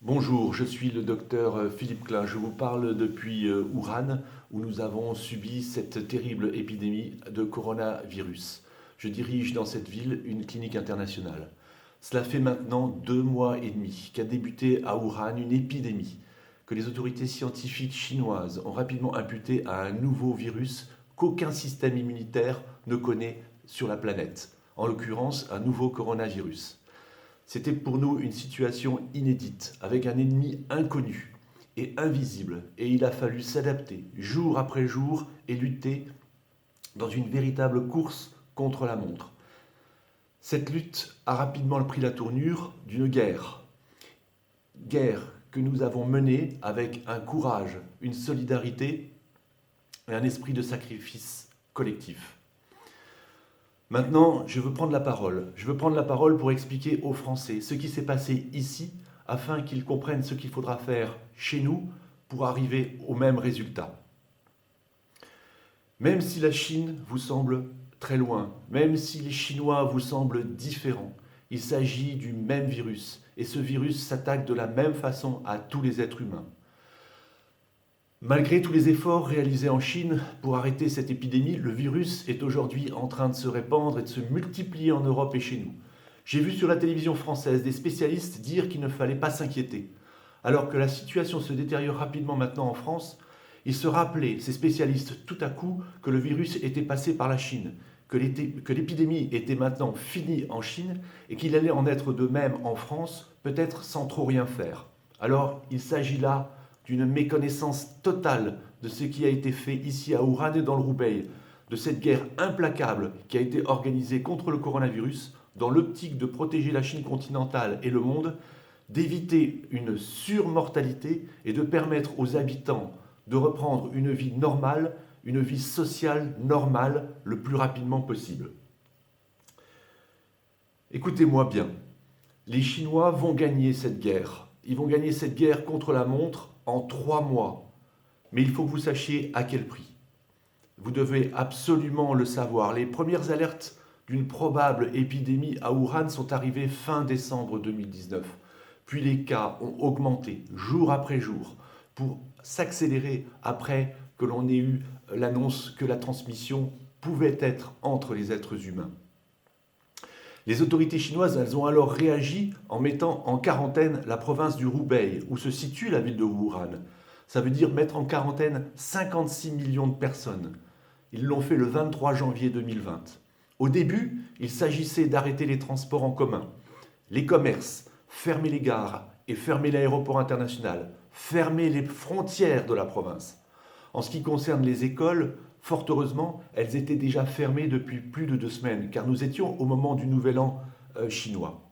Bonjour, je suis le docteur Philippe Klein. Je vous parle depuis Wuhan, où nous avons subi cette terrible épidémie de coronavirus. Je dirige dans cette ville une clinique internationale. Cela fait maintenant 2 mois et demi qu'a débuté à Wuhan une épidémie que les autorités scientifiques chinoises ont rapidement imputée à un nouveau virus qu'aucun système immunitaire ne connaît sur la planète, en l'occurrence un nouveau coronavirus. C'était pour nous une situation inédite, avec un ennemi inconnu et invisible, et il a fallu s'adapter jour après jour et lutter dans une véritable course contre la montre. Cette lutte a rapidement pris la tournure d'une guerre que nous avons menée avec un courage, une solidarité et un esprit de sacrifice collectif. Maintenant, je veux prendre la parole. Je veux prendre la parole pour expliquer aux Français ce qui s'est passé ici, afin qu'ils comprennent ce qu'il faudra faire chez nous pour arriver au même résultat. Même si la Chine vous semble très loin, même si les Chinois vous semblent différents, il s'agit du même virus, et ce virus s'attaque de la même façon à tous les êtres humains. Malgré tous les efforts réalisés en Chine pour arrêter cette épidémie, le virus est aujourd'hui en train de se répandre et de se multiplier en Europe et chez nous. J'ai vu sur la télévision française des spécialistes dire qu'il ne fallait pas s'inquiéter. Alors que la situation se détériore rapidement maintenant en France, ils se rappelaient, ces spécialistes, tout à coup, que le virus était passé par la Chine, que l'épidémie était maintenant finie en Chine et qu'il allait en être de même en France, peut-être sans trop rien faire. Alors, il s'agit là d'une méconnaissance totale de ce qui a été fait ici à Wuhan et dans le Roubaix, de cette guerre implacable qui a été organisée contre le coronavirus dans l'optique de protéger la Chine continentale et le monde, d'éviter une surmortalité et de permettre aux habitants de reprendre une vie normale, une vie sociale normale le plus rapidement possible. Écoutez-moi bien, les Chinois vont gagner cette guerre. Ils vont gagner cette guerre contre la montre en 3 mois. Mais il faut que vous sachiez à quel prix. Vous devez absolument le savoir. Les premières alertes d'une probable épidémie à Wuhan sont arrivées fin décembre 2019. Puis les cas ont augmenté jour après jour pour s'accélérer après que l'on ait eu l'annonce que la transmission pouvait être entre les êtres humains. Les autorités chinoises, elles ont alors réagi en mettant en quarantaine la province du Hubei, où se situe la ville de Wuhan. Ça veut dire mettre en quarantaine 56 millions de personnes. Ils l'ont fait le 23 janvier 2020. Au début, il s'agissait d'arrêter les transports en commun, les commerces, fermer les gares et fermer l'aéroport international, fermer les frontières de la province. En ce qui concerne les écoles, fort heureusement, elles étaient déjà fermées depuis plus de 2 semaines, car nous étions au moment du Nouvel An chinois.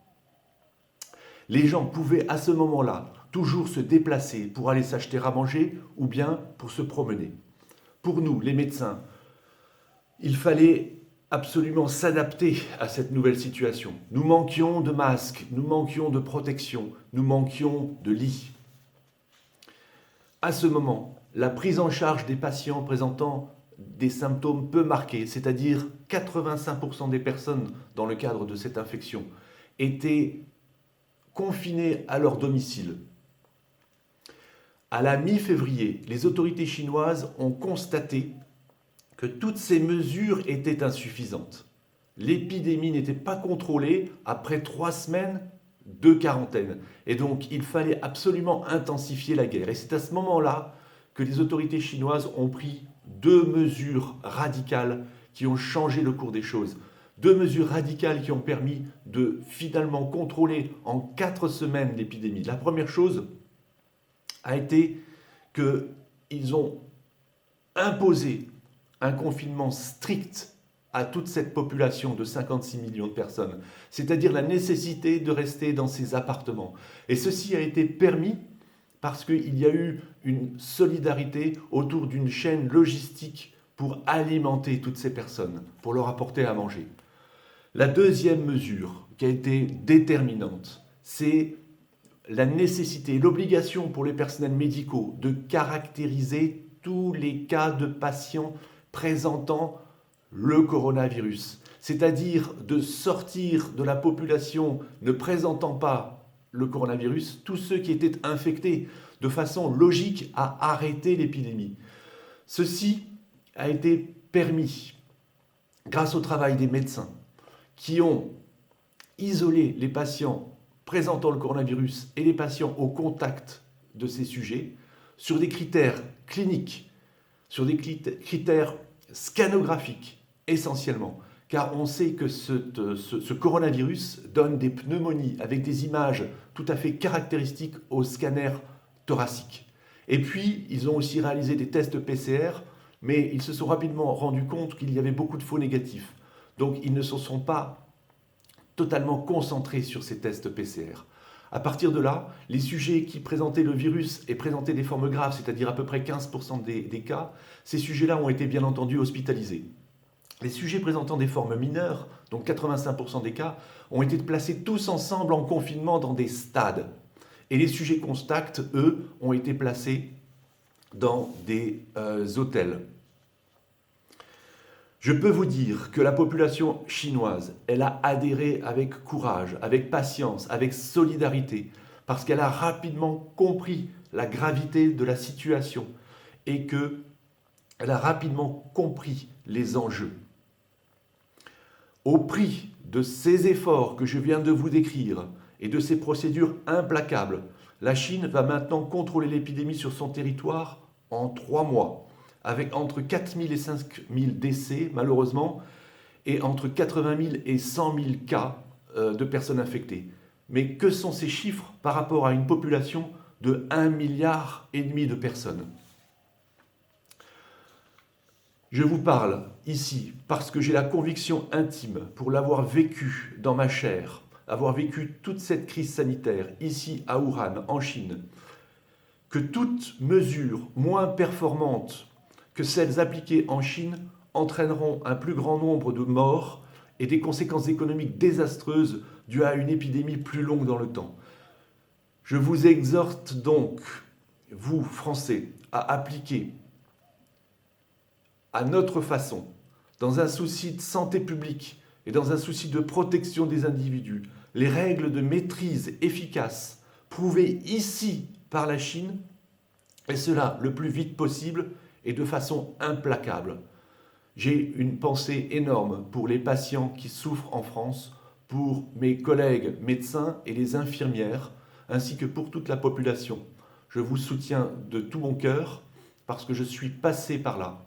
Les gens pouvaient à ce moment-là toujours se déplacer pour aller s'acheter à manger ou bien pour se promener. Pour nous, les médecins, il fallait absolument s'adapter à cette nouvelle situation. Nous manquions de masques, nous manquions de protection, nous manquions de lits. À ce moment, la prise en charge des patients présentant des symptômes peu marqués, c'est-à-dire 85% des personnes dans le cadre de cette infection, étaient confinées à leur domicile. À la mi-février, les autorités chinoises ont constaté que toutes ces mesures étaient insuffisantes. L'épidémie n'était pas contrôlée après 3 semaines de quarantaine. Et donc, il fallait absolument intensifier la guerre. Et c'est à ce moment-là que les autorités chinoises ont pris 2 mesures radicales qui ont changé le cours des choses. 2 mesures radicales qui ont permis de finalement contrôler en 4 semaines l'épidémie. La première chose a été qu'ils ont imposé un confinement strict à toute cette population de 56 millions de personnes, c'est-à-dire la nécessité de rester dans ces appartements. Et ceci a été permis parce qu'il y a eu une solidarité autour d'une chaîne logistique pour alimenter toutes ces personnes, pour leur apporter à manger. La deuxième mesure qui a été déterminante, c'est la nécessité, l'obligation pour les personnels médicaux de caractériser tous les cas de patients présentant le coronavirus, c'est-à-dire de sortir de la population ne présentant pas le coronavirus, tous ceux qui étaient infectés, de façon logique à arrêter l'épidémie. Ceci a été permis grâce au travail des médecins qui ont isolé les patients présentant le coronavirus et les patients au contact de ces sujets sur des critères cliniques, sur des critères scanographiques essentiellement, car on sait que ce coronavirus donne des pneumonies avec des images tout à fait caractéristiques au scanner thoracique. Et puis, ils ont aussi réalisé des tests PCR, mais ils se sont rapidement rendus compte qu'il y avait beaucoup de faux négatifs. Donc, ils ne se sont pas totalement concentrés sur ces tests PCR. À partir de là, les sujets qui présentaient le virus et présentaient des formes graves, c'est-à-dire à peu près 15% des cas, ces sujets-là ont été bien entendu hospitalisés. Les sujets présentant des formes mineures, donc 85% des cas, ont été placés tous ensemble en confinement dans des stades. Et les sujets contacts, eux, ont été placés dans des hôtels. Je peux vous dire que la population chinoise, elle a adhéré avec courage, avec patience, avec solidarité, parce qu'elle a rapidement compris la gravité de la situation et qu'elle a rapidement compris les enjeux. Au prix de ces efforts que je viens de vous décrire et de ces procédures implacables, la Chine va maintenant contrôler l'épidémie sur son territoire en 3 mois, avec entre 4 000 et 5 000 décès, malheureusement, et entre 80 000 et 100 000 cas de personnes infectées. Mais que sont ces chiffres par rapport à une population de 1,5 milliard de personnes ? Je vous parle ici parce que j'ai la conviction intime, pour l'avoir vécu dans ma chair, avoir vécu toute cette crise sanitaire ici à Wuhan, en Chine, que toute mesure moins performante que celles appliquées en Chine entraîneront un plus grand nombre de morts et des conséquences économiques désastreuses dues à une épidémie plus longue dans le temps. Je vous exhorte donc, vous Français, à appliquer à notre façon, dans un souci de santé publique et dans un souci de protection des individus, les règles de maîtrise efficaces prouvées ici par la Chine, et cela le plus vite possible et de façon implacable. J'ai une pensée énorme pour les patients qui souffrent en France, pour mes collègues médecins et les infirmières, ainsi que pour toute la population. Je vous soutiens de tout mon cœur parce que je suis passé par là.